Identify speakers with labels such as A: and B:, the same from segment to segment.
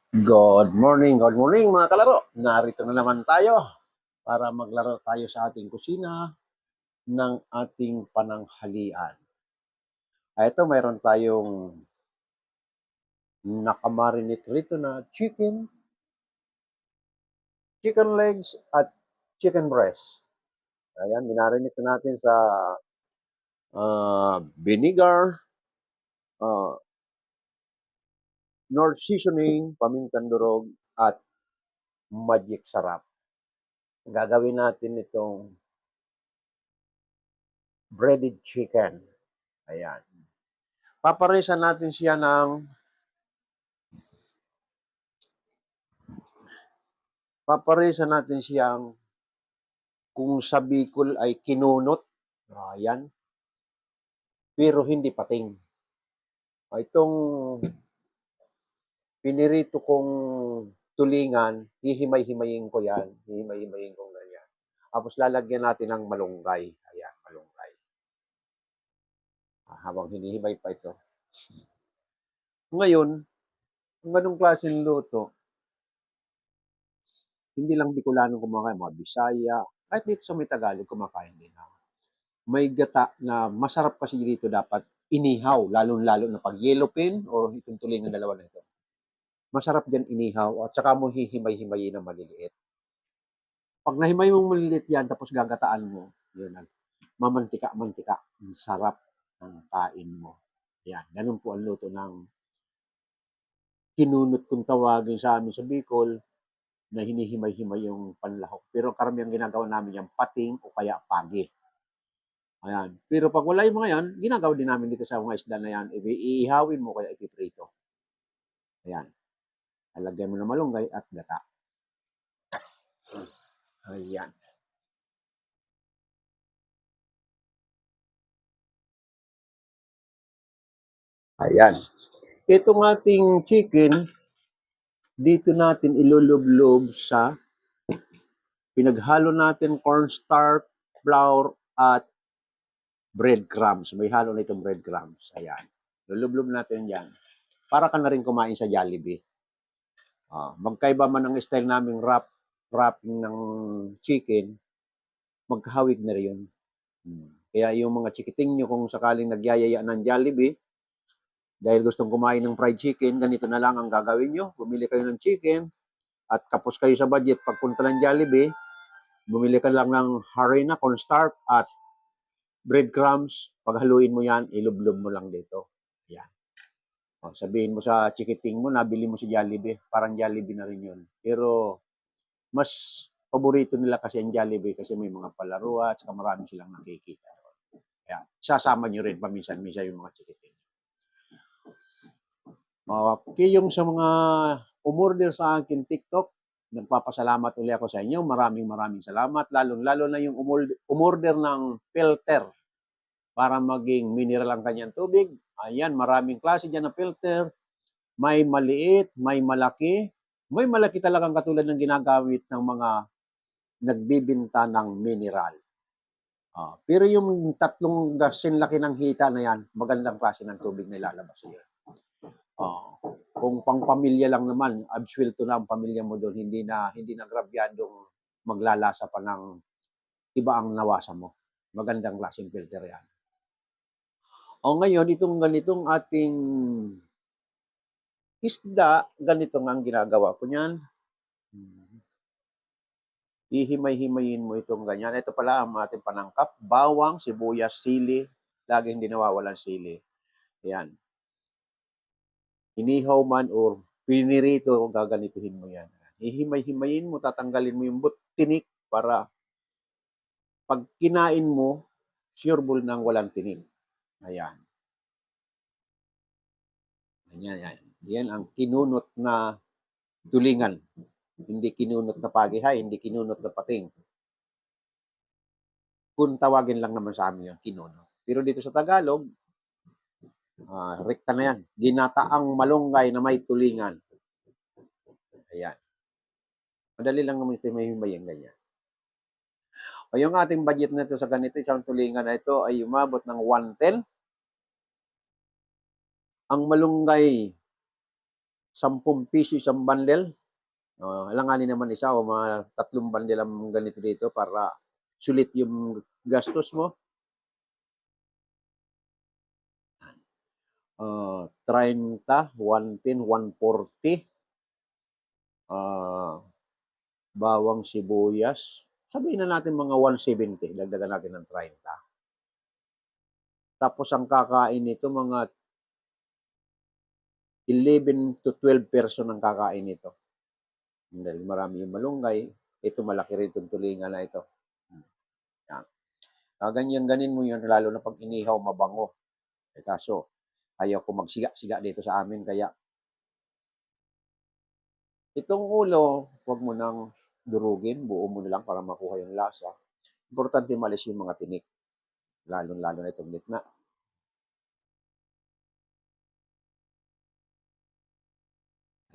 A: Good morning mga kalaro. Narito na naman tayo para maglaro tayo sa ating kusina ng ating pananghalian. Ito, mayroon tayong nakamarinate rito na chicken legs at chicken breast. Ayan, minarinate natin sa vinegar, North seasoning, pamintang durog, at magic sarap. Gagawin natin itong breaded chicken. Ayan. Paparisan natin siya ng siyang kung sa Bicol ay kinunot. Ayan. Pero hindi pating. Itong pinirito kong tulingan, hihimay-himayin ko yan. Hihimay-himayin ko ganyan. Tapos lalagyan natin ng malunggay. Ayan, malunggay. Habang hinihimay pa ito. Ngayon, kung anong klaseng luto, hindi lang Bicolano kumakain, mga Bisaya, kahit dito sa may Tagalog kumakain din ako. May gata na masarap kasi dito dapat inihaw, lalong-lalo na pag yellow pin o itong tulingan dalawa na ito. Masarap din inihaw at saka mo hihimay-himayin na maliliit. Pag nahimay mong maliliit yan, tapos gagataan mo, yun, mamantika-mantika, ang sarap ng kain mo. Yan, ganun po ang luto ng kinunot kung tawagin sa amin sa Bicol, na hinihimay-himay yung panlahok. Pero karamihang ginagawa namin yung pating o kaya pagi. Ayan. Pero pag wala yung mga yan, ginagawa din namin dito sa mga isda na yan, iihawin mo kaya ipiprito. Ayan. Alagyan mo ng malunggay at gata. Ayan. Ayan. Itong ating chicken, dito natin ilulublob sa pinaghalo natin cornstarch, flour, at breadcrumbs. May halo na itong breadcrumbs. Ayan. Lulublob natin yan. Para ka na rin kumain sa Jollibee. Magkaiba man ang style naming wrapping ng chicken, magkahawig na rin yun. Kaya yung mga chikiting nyo kung sakaling nagyayaya ng Jollibee, dahil gustong kumain ng fried chicken, ganito na lang ang gagawin nyo. Bumili kayo ng chicken, at kapos kayo sa budget, pagpunta ng Jollibee, bumili ka lang ng harina, cornstarch, at breadcrumbs. Paghaluin mo yan, ilublob mo lang dito. Yan. Sabihin mo sa chikiting mo, nabili mo si Jollibee. Parang Jollibee na rin yun. Pero, mas paborito nila kasi ang Jollibee kasi may mga palaro at saka marami silang nakikita. Kaya, sasama nyo rin paminsan-minsan yung mga chikiting. Okay, yung sa mga umorder sa akin TikTok, nagpapasalamat ulit ako sa inyo. Maraming salamat. Lalo na yung umorder ng filter para maging mineral ang kanyang tubig. Ayan, maraming klase dyan na filter. May maliit, may malaki. May malaki talagang katulad ng ginagamit ng mga nagbibinta ng mineral. Pero yung tatlong gasin laki ng hita na yan, magandang klase ng tubig na ilalabas yun. Kung pang pamilya lang naman, abswelto na ang pamilya mo doon, hindi na grabyadong maglalasa pa ng iba ang nawasa mo. Magandang klaseng filter yan. Ngayon, itong ganitong ating isda, ganito nga ang ginagawa ko niyan. Ihimay-himayin mo itong ganyan. Ito pala ang ating panangkap, bawang, sibuyas, sili. Lagi hindi nawawalan sili. Ayan. Inihaw man or pinirito, gaganituhin mo yan. Hihimay-himayin mo, tatanggalin mo yung tinik para pag kinain mo, sure ball nang walang tinik. Ayan. Ayan. Yan ang kinunot na tulingan. Hindi kinunot na pagihay, hindi kinunot na pating. Kung tawagin lang naman sa amin yung kinunot. Pero dito sa Tagalog, rekta na yan. Ginataang malunggay na may tulingan. Ayan. Madali lang naman ito may himayin ganyan. Yung ating budget na ito sa ganito, isang tulingan na ito ay umabot ng 110. Ang malunggay, 10 piso isang bundle. Alanganin naman isa o mga 3 bundle ang ganito dito para sulit yung gastos mo. 30, 110, 140. Bawang sibuyas. Sabihin na natin mga 170. Dagdagan natin ng 30. Tapos ang kakain nito mga 11 to 12 person ang kakain nito. Dahil marami yung malunggay. Ito malaki rin itong tulingan na ito. Yan. Ganyan-ganin mo yun, lalo na pag inihaw, mabango. Kaso, ayaw ko magsiga-siga dito sa amin, kaya itong ulo, huwag mo nang durugin, buo mo na lang para makuha yung lasa. Importante malis yung mga tinik, lalo-lalo na itong gitna.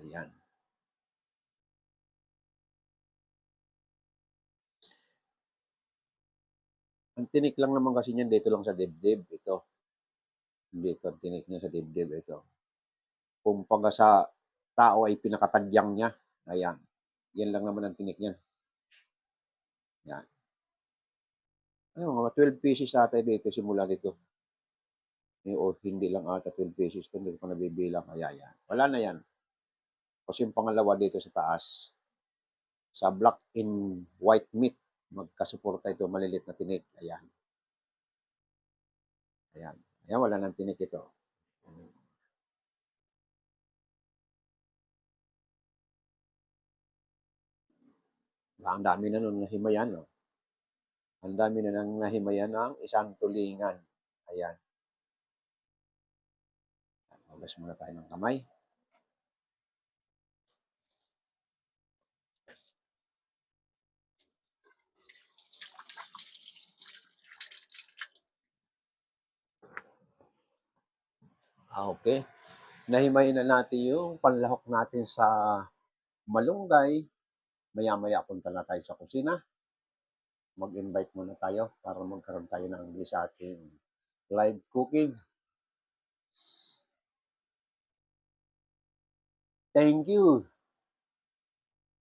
A: Ayan. Ang tinik lang naman kasi niyan dito lang sa dibdib, ito. Dito ang tinik niya sa dibdib, ito. Kung pag sa tao ay pinakatagyang niya, ayan. Yan lang naman ang tinik niyan. Yan. Ano, mga 12 pieces ata dito, simula dito. O hindi lang ata 12 pieces, hindi ko nabibilang. Ayan, yan. Wala na yan. Kasi yung pangalawa dito sa taas, sa black in white meat, magkasuporta ito, malilit na tinik. Ayan. Ayan. Ayan, wala nang tinik ito. Ang dami na nun nahimayan, no? Ang dami na nang nahimayan ng isang tulingan. Ayan. Hugas muna tayo ng kamay. Okay. Nahimayin na natin yung panlahok natin sa malunggay. Maya-maya punta na tayo sa kusina. Mag-invite muna tayo para magkaroon tayo ng sa ating live cooking. Thank you.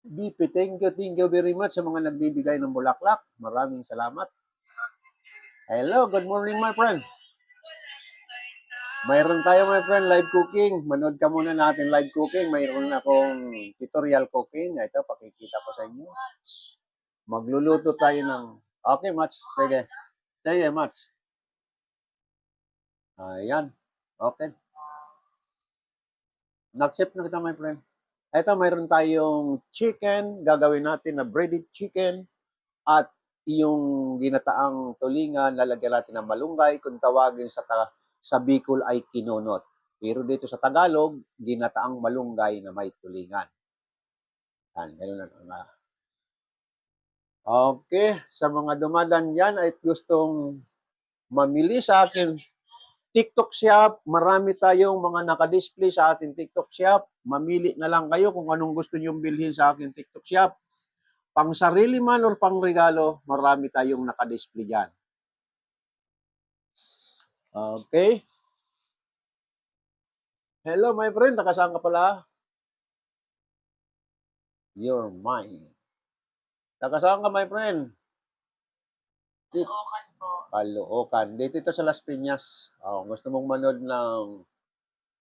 A: BP, thank you very much sa mga nagbibigay ng bulaklak. Maraming salamat. Hello, good morning my friend. Mayroon tayo my friend, live cooking. Manood ka muna natin live cooking. Mayroon akong tutorial cooking. Ito, pakikita ko sa inyo. Magluluto tayo ng... Okay, Mats. Sige. Sige, Mats. Ayan. Okay. Nag-accept na kita, my friend. Ito, mayroon tayong chicken. Gagawin natin na breaded chicken. At yung ginataang tulingan, lalagyan natin ng malunggay. Kung tawagin sa Bicol ay kinunot. Pero dito sa Tagalog, ginataang malunggay na may tulingan. Yan, ganun na. Okay, sa mga dumadaan yan ay gustong mamili sa akin TikTok shop, marami tayong mga naka-display sa ating TikTok shop. Mamili na lang kayo kung anong gusto niyong bilhin sa aking TikTok shop. Pang sarili man or pang regalo, marami tayong naka-display dyan. Okay. Hello, my friend. Nakasaan ka pala? You're mine. Nakasaan ka, my friend?
B: Caloocan po.
A: Caloocan. Dito ito sa Las Piñas. Gusto mong manood ng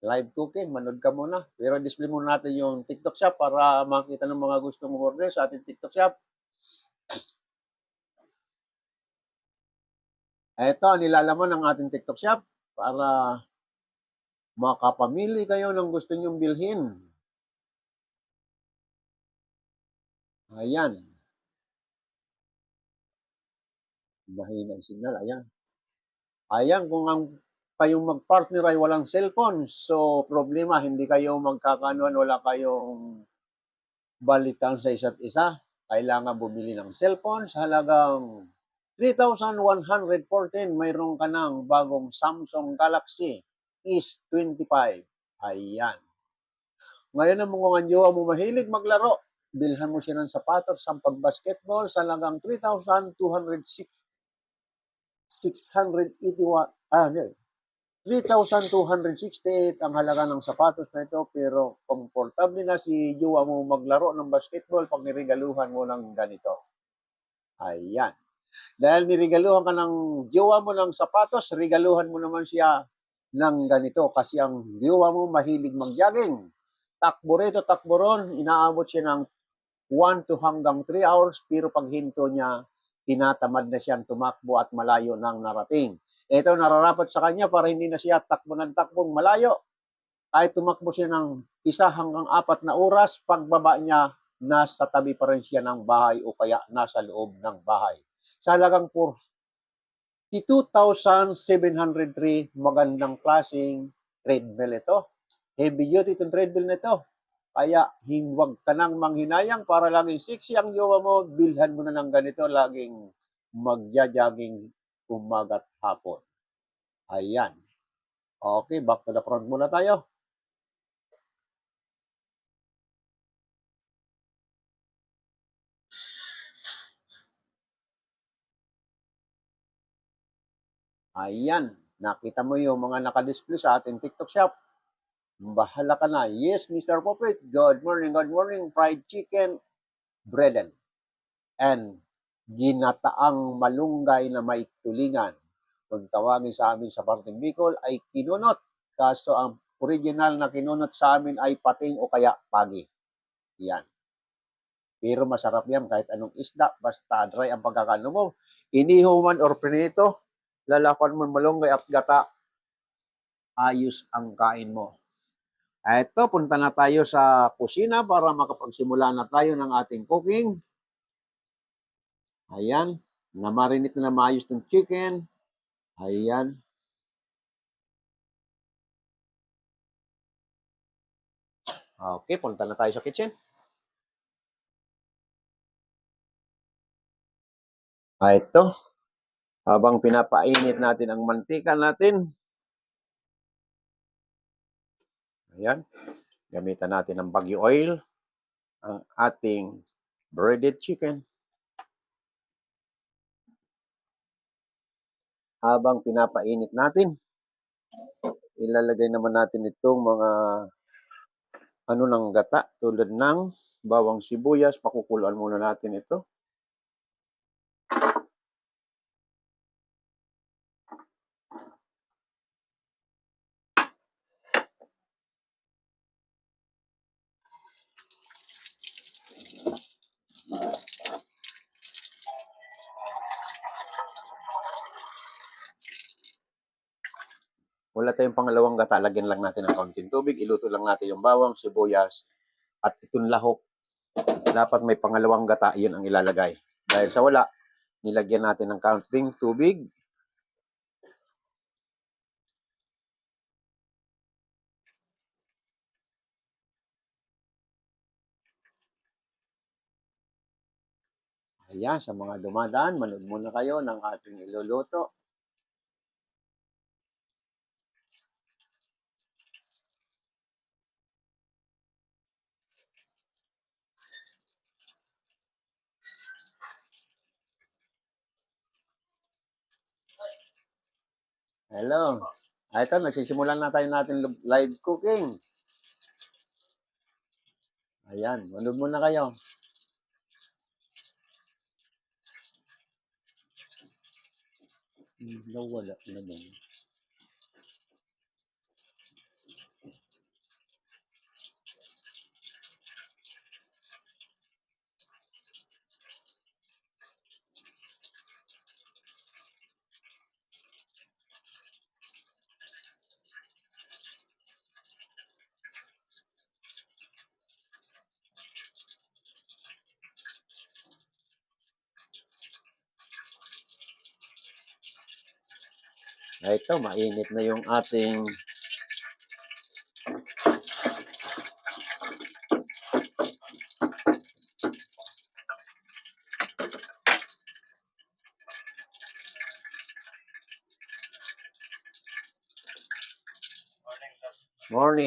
A: live cooking, manood ka muna. Pero display muna natin yung TikTok shop para makita ng mga gusto mong order sa ating TikTok shop. Ito, nilalaman ng ating TikTok shop para makapamili kayo ng gusto nyong bilhin. Ayan. Mahina ang signal. Ayan. Ayan, kung ang kayong mag-partner ay walang cellphone, so problema, hindi kayo magkakanuan, wala kayong balikan sa isa't isa. Kailangan bumili ng cellphone sa halagang 3,114. Mayroon ka ng bagong Samsung Galaxy S25. Ayan. Ngayon ang mga jowa mo mahilig maglaro, bilhan mo siya ng sapatos sa pag-basketball sa halagang 3,206. 681. 3,268 ang halaga ng sapatos na ito, pero komportable na si jowa mo maglaro ng basketball pag niregaluhan mo ng ganito. Ayan. Dahil niregaluhan ka ng jowa mo ng sapatos, regaluhan mo naman siya ng ganito kasi ang jowa mo mahilig mag-jogging. Takbo rito, takbo ron, inaabot siya ng 1 to hanggang 3 hours, pero pag hinto niya, tinatamad na siyang tumakbo at malayo nang narating. Ito, nararapat sa kanya para hindi na siya takbo ng takbong malayo. Kahit tumakbo siya ng 1 hanggang 4 na oras, pagbaba niya, nasa tabi pa rin siya ng bahay o kaya nasa loob ng bahay. Sa halagang 42,703, magandang klaseng treadmill ito. Heavy duty itong treadmill na ito. Kaya huwag ka nang manghinayang para laging sexy ang jowa mo, bilhan mo na ng ganito, laging magja-jogging umaga at hapon. Ayan. Okay, back to the front muna tayo. Ayan. Nakita mo yung mga nakadisplay sa ating TikTok shop. Bahala ka na. Yes, Mr. Popit. Good morning, good morning. Fried chicken, breaded. And ginataang malunggay na may tulingan. Kung tawagin sa amin sa Parteng Bicol ay kinunot. Kaso ang original na kinunot sa amin ay pating o kaya pagi. Yan. Pero masarap yan kahit anong isda, basta dry ang pagkakano mo. Iniho man or prinito, lalakon mo malunggay at gata, ayos ang kain mo. Ito, punta na tayo sa kusina para makapagsimula na tayo ng ating cooking. Ayan, namarinate na maayos ng chicken. Ayan. Okay, punta na tayo sa kitchen. Ito, habang pinapainit natin ang mantika natin. Ayan, gamitan natin ng Baguio oil, ang ating breaded chicken. Habang pinapainit natin, ilalagay naman natin itong mga ng gata tulad ng bawang sibuyas. Pakukuluan muna natin ito. Wala tayong pangalawang gata, lagyan lang natin ng kaunting tubig, iluto lang natin yung bawang, sibuyas, at itong lahok. Dapat may pangalawang gata, yun ang ilalagay. Dahil sa wala, nilagyan natin ng kaunting tubig. Ayan, sa mga dumadaan, manood muna kayo ng ating iluluto. Hello. Ito, nagsisimulan na tayo natin live cooking. Ayan, manood muna kayo. Wala na din. Ito, mainit na yung ating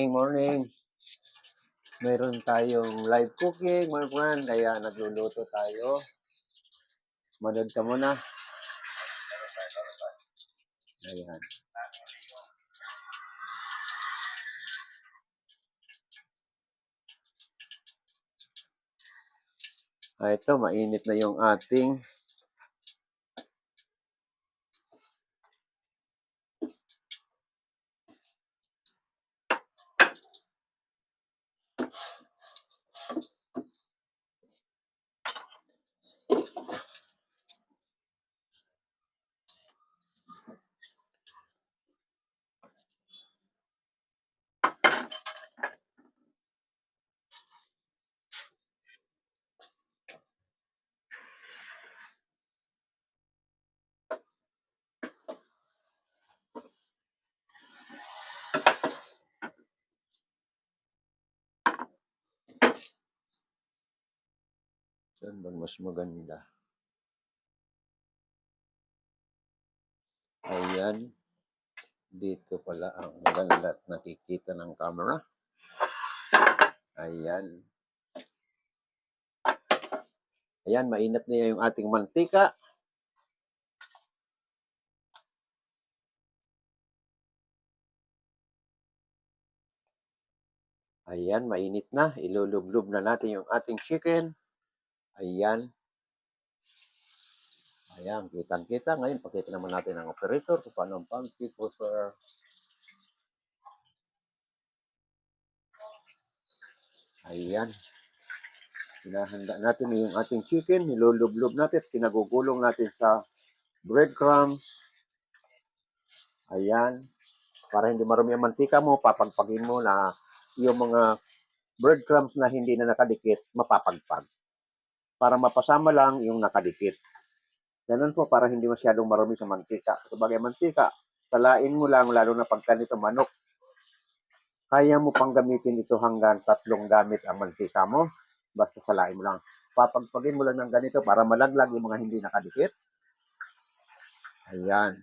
A: morning. Meron tayong live cooking, my friend, kaya nagluluto tayo. Manood ka muna. Ayan. Ito, mainit na yung ating saan bang mas maganda? Ayan. Dito pala ang maganda at nakikita ng camera. Ayan. Ayan, mainit na yung ating mantika. Ayan, mainit na. Ilulublob na natin yung ating chicken. Ayan. Ayan, kitang-kita. Ngayon, pakita naman natin ang operator kung paano ang pag-pick-over. Ayan. Hinahanda natin yung ating chicken. Nilulublob natin. Pinagugulong natin sa breadcrumbs. Ayan. Para hindi marumi ang mantika mo, papagpagin mo na yung mga breadcrumbs na hindi na nakadikit, mapapagpag. Para mapasama lang yung nakadikit. Ganun po para hindi masyadong marumi sa mantika. Sabagay mantika, salain mo lang, lalo na pagka nito manok. Kaya mo pang gamitin ito hanggang 3 gamit ang mantika mo. Basta salain mo lang. Papagpagin mo lang ng ganito para malaglag yung mga hindi nakadikit. Ayan.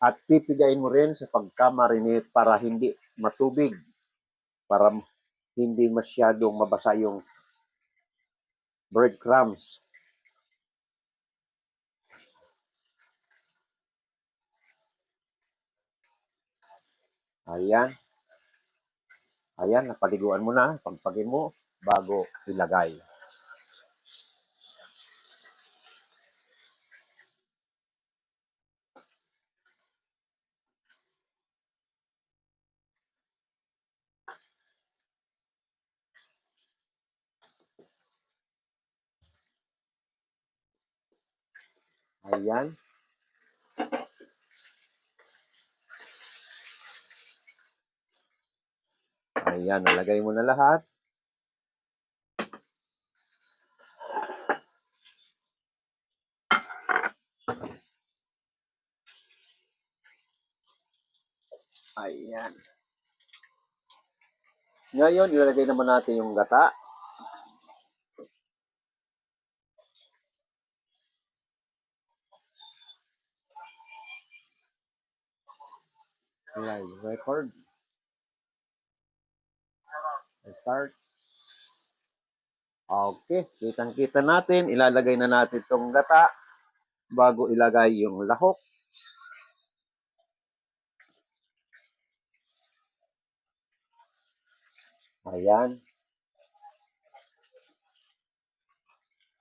A: At pipigain mo rin sa pagka-marinate para hindi matubig. Para hindi masyadong mabasa yung breadcrumbs. Ayan. Ayan, napaliguan mo na. Pagpagin mo bago ilagay. Ayan. Ayan, nalagay mo na lahat. Ayan. Ngayon, ilalagay naman natin yung gata. Live record. Start. Okay, kitang-kita natin. Ilalagay na natin itong gata bago ilagay yung lahok. Ayan.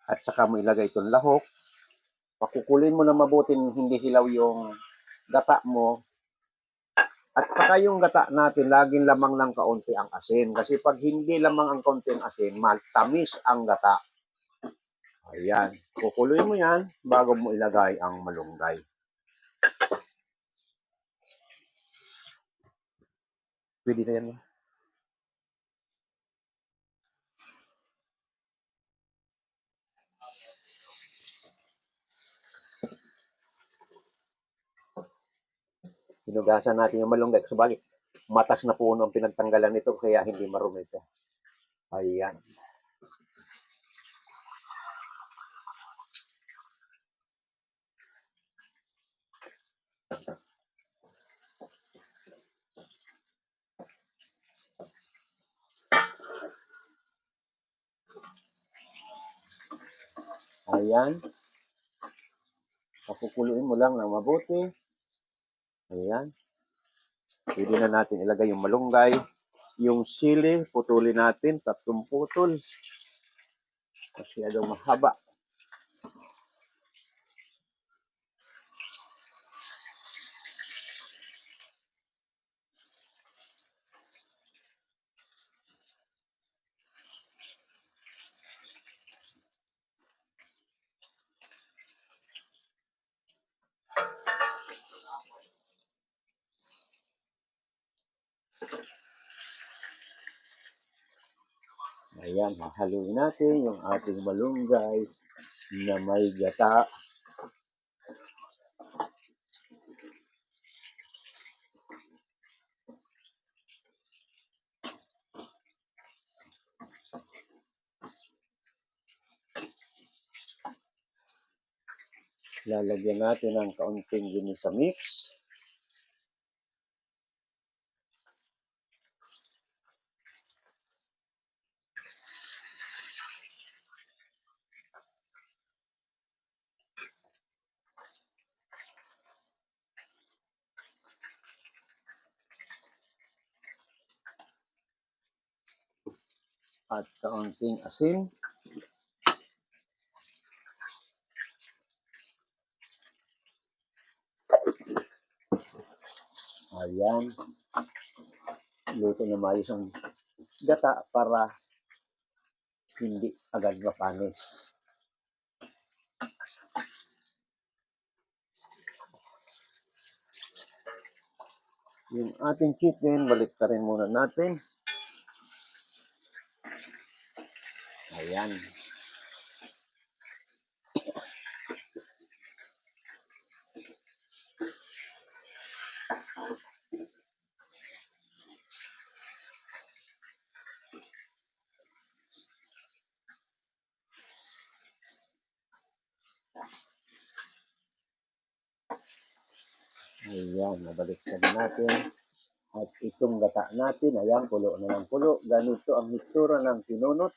A: At saka mo ilagay itong lahok. Pakukulin mo na mabuting hindi hilaw yung gata mo. At saka yung gata natin, laging lamang ng kaunti ang asin. Kasi pag hindi lamang ang kaunti ang asin, matamis ang gata. Ayan. Kukuluin mo yan bago mo ilagay ang malunggay. Pwede na yan. Hinugasan natin yung malunggay. Sabagay, matas na puno ang pinagtanggalan nito kaya hindi marumi ito. Ayan. Ayan. Pakukuluin mo lang ng mabuti. Ayan. Pwede na natin ilagay yung malunggay. Yung sili, putulin natin, 3 putol. Masyadong mahaba. Ayan, hahaluin natin yung ating malunggay na may gata. Lalagyan natin ng kaunting ginisa mix. At kaunting asin. Ayan. Luto na maayos ang gata para hindi agad mapanis. Yung ating chicken, baliktarin muna natin. Ayan. Ayan, nabaliktad natin. At itong gata natin, ayan, pulo na ng pulo. Ganito ang hitsura ng pinunot.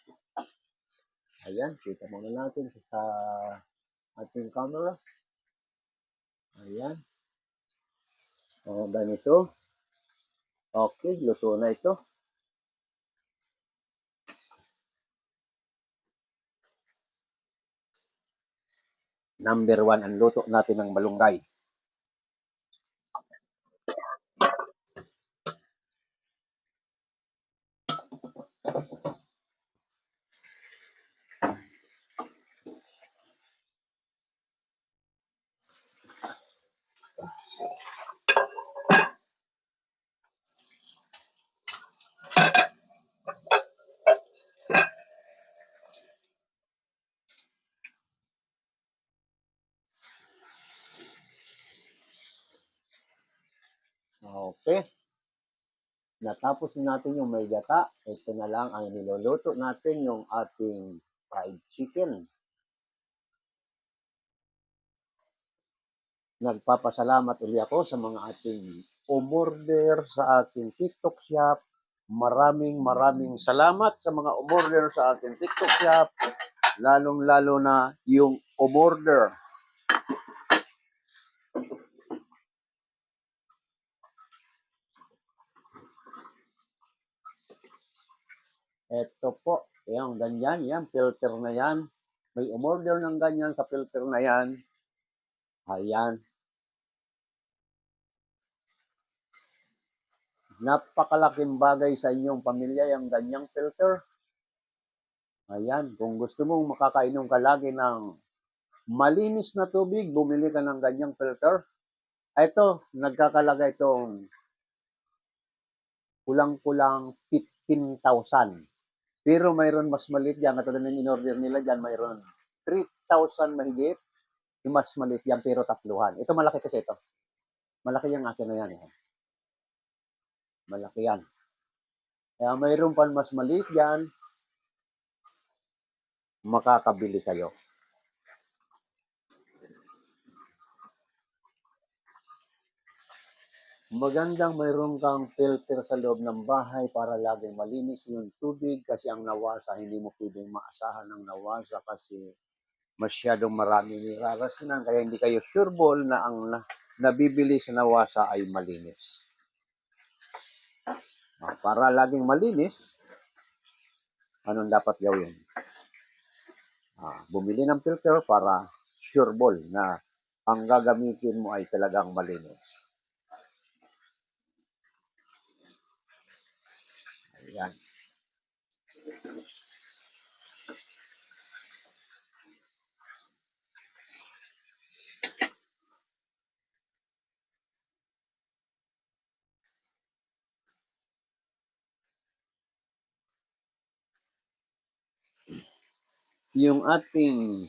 A: Ayan, kita muna natin sa ating camera. Ayan. Ganito. Okay, luto na ito. Number 1 ang luto natin ng malunggay. Okay. Natapos natin yung may gata. Ito na lang ang niluluto natin, yung ating fried chicken. Nagpapasalamat ulit ako sa mga ating umorder sa ating TikTok shop. Maraming salamat sa mga umorder sa ating TikTok shop. Lalong-lalo na yung umorder. Ito po, yung ganyan, yan, filter na yan. May umorder ng ganyan sa filter na yan. Ayan. Napakalaking bagay sa inyong pamilya yung ganyang filter. Ayan, kung gusto mong makakainom ka lagi ng malinis na tubig, bumili ka ng ganyang filter. Ito, nagkakalaga itong kulang-kulang 15,000. Pero mayroon mas maliit yan. Katulad ng in-order nila dyan, mayroon 3,000 mahigit. Yung mas maliit yan, pero tatluhan. Ito malaki kasi ito. Malaki yung akin na yan. Malaki yan. Kaya mayroon pa mas maliit yan, makakabili kayo. Magandang mayroon kang filter sa loob ng bahay para laging malinis yung tubig kasi ang nawasa, hindi mo pwedeng maasahan ng nawasa kasi masyadong marami nirarasinan kaya hindi kayo sureball na ang nabibili sa nawasa ay malinis. Para laging malinis, anong dapat gawin? Bumili ng filter para sure ball na ang gagamitin mo ay talagang malinis. Ayan. Yung ating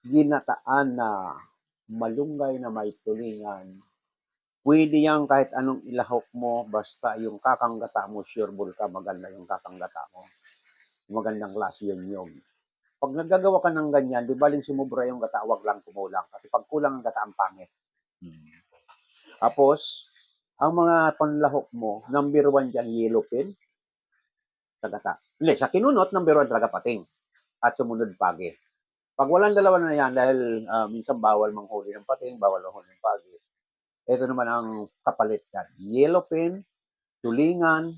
A: ginataan na malunggay na may tulingan, pwede yan kahit anong ilahok mo, basta yung kakanggata mo, sure ball ka, maganda yung kakanggata mo. Magandang klase yun. Pag naggagawa ka ng ganyan, di baling sumubra yung gata, wag lang kumulang. Kasi pag kulang ang gata, ang pangit. Tapos, ang mga panlahok mo, number 1 dyan, yellow pin, sa gata. Hindi, sa kinunot, number 1 talaga pating. At sumunod pagi. Pag walang dalawa na yan, dahil minsan bawal manghuli ng pating, bawal manghuli ng pagi. Ito naman ang kapalit yan. Yellow pin, tulingan,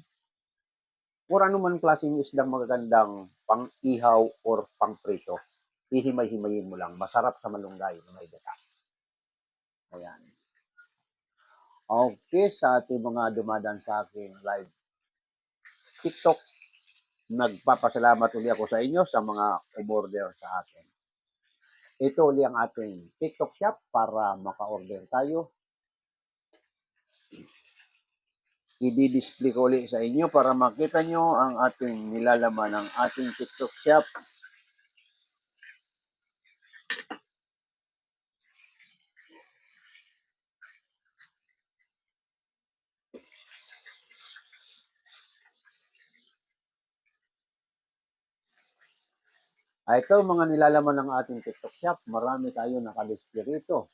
A: or anuman klaseng isdang magagandang pang-ihaw or pang-prito. Ihimay-himayin mo lang. Masarap sa malunggay na may gata. Ayan. Okay, sa ating mga dumadaan sa aking live TikTok, nagpapasalamat ulit ako sa inyo sa mga umorder sa akin. Ito ulit ang ating TikTok shop para maka-order tayo. I-display ko ulit sa inyo para makita nyo ang ating nilalaman ng ating TikTok shop. Ito mga nilalaman ng ating TikTok shop. Marami tayo nakadisplay rito.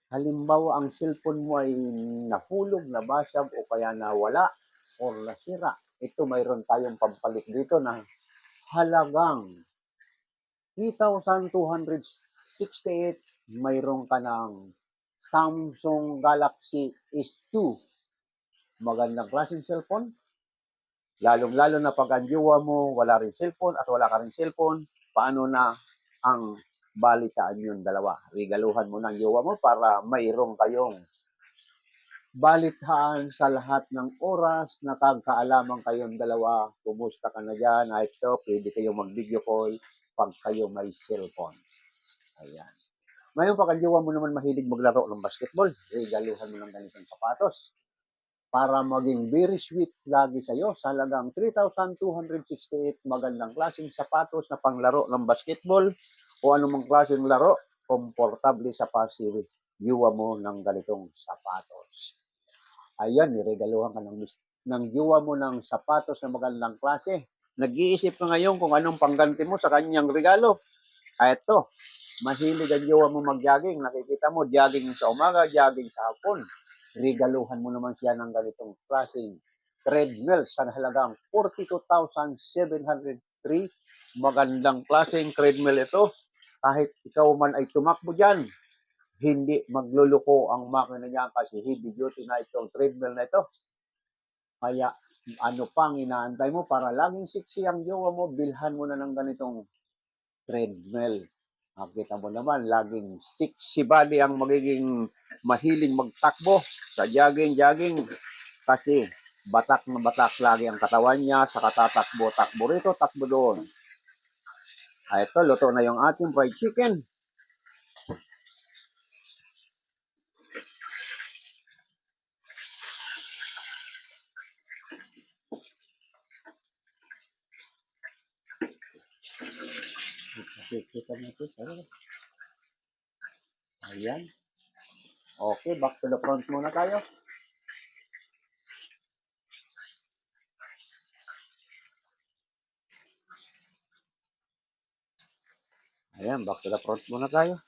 A: Halimbawa, ang cellphone mo ay nahulog, nabasag o kaya nawala o nasira. Ito mayroon tayong pampalit dito na halagang 3,268. Mayroon ka ng Samsung Galaxy S2. Magandang klaseng cellphone. Lalong-lalo na pag ang jowa mo wala rin cellphone at wala ka rin cellphone, paano na ang balitaan yun dalawa? Regaluhan mo ng jowa mo para mayroon kayong balitaan sa lahat ng oras na kagkaalaman kayong dalawa. Kumusta ka na dyan? Ito, pwede kayong mag-video call pag kayo may cellphone. Ayan. Ngayon, pag ang jowa mo naman mahilig maglaro ng basketball, regaluhan mo ng ganitong sapatos para maging very sweet lagi sa'yo sa halagang 3,268. Magandang klaseng sapatos na panglaro ng basketball o anumang klaseng laro, komportable sa pasiwi. Yuwa mo ng ganitong sapatos. Ayan, niregaluhan ka ng yuwa mo ng sapatos na magandang klase. Nag-iisip ka ngayon kung anong pangganti mo sa kanyang regalo. Ito, mahilig ang jowa mo mag-jogging. Nakikita mo, jogging sa umaga, jogging sa hapon. Regaluhan mo naman siya ng ganitong klaseng treadmill sa halagang 42,703. Magandang klaseng treadmill ito. Kahit ikaw man ay tumakbo dyan, hindi magluluko ang makina niya kasi heavy duty na itong treadmill na ito. Kaya ano pang inaantay mo para laging sexy ang jowa mo, bilhan mo na ng ganitong treadmill. Nakita mo naman, laging sexy body ang magiging mahiling magtakbo sa jogging kasi batak na batak lagi ang katawan niya sa katatakbo, takbo rito, takbo doon. Ito, luto na yung ating fried chicken. Ayan. Okay, back to the front muna tayo. Ayan, back to the front muna tayo.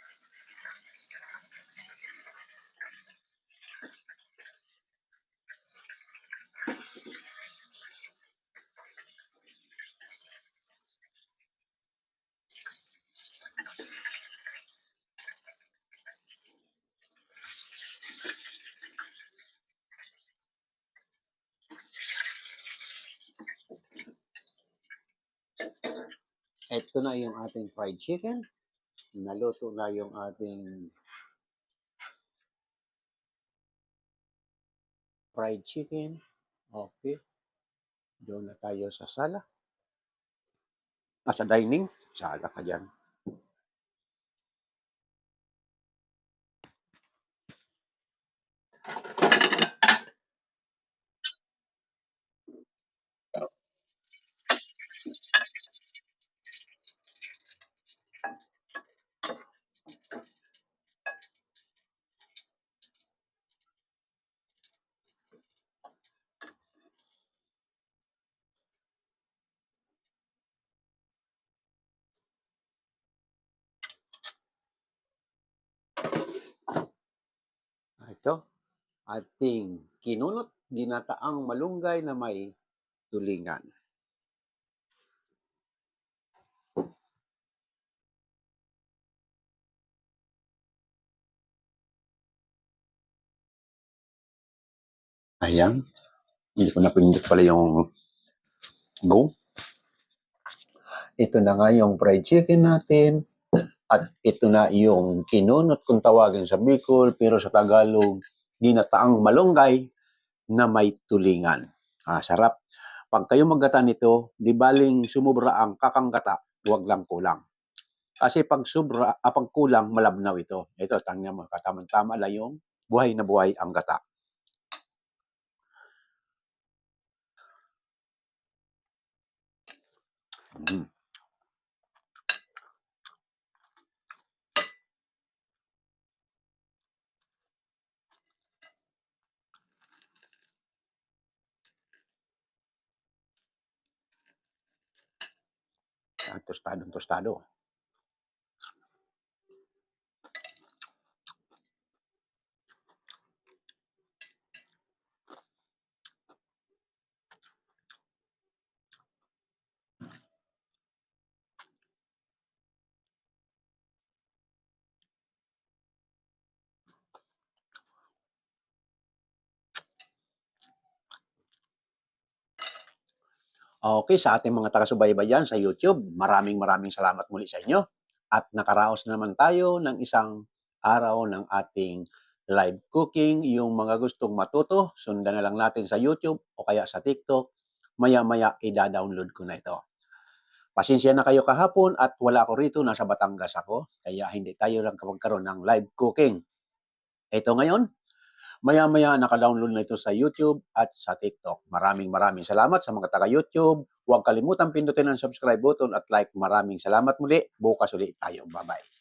A: Ito na yung ating fried chicken. Naluto na yung ating fried chicken. Okay. Doon na tayo sa sala. Sa dining. Sala ka dyan. Ito, ating kinunot, ginataang malunggay na may tulingan. Ayan. Hindi ko napindot pala yung go. Ito na nga yung fried chicken natin. At ito na yung kinunot kung tawagin sa Bicol, pero sa Tagalog, ginataang malunggay na may tulingan. Sarap. Pag kayo maggata nito, di baling sumubra ang kakanggata, huwag lang kulang. Kasi pag kulang, malabnaw ito. Ito, tangyan mo, katamang-tama lang yung buhay na buhay ang gata. Tostado. Okay, sa ating mga taga-subaybay dyan sa YouTube, maraming salamat muli sa inyo. At nakaraos na naman tayo ng isang araw ng ating live cooking. Yung mga gustong matuto, sundan na lang natin sa YouTube o kaya sa TikTok. Maya-maya, ida-download ko na ito. Pasensya na kayo kahapon at wala ako rito, nasa Batangas ako. Kaya hindi tayo lang magkaroon ng live cooking. Ito ngayon, maya-maya naka-download na ito sa YouTube at sa TikTok. Maraming salamat sa mga taga-YouTube. Huwag kalimutan pindutin ang subscribe button at like. Maraming salamat muli. Bukas ulit tayo. Bye-bye.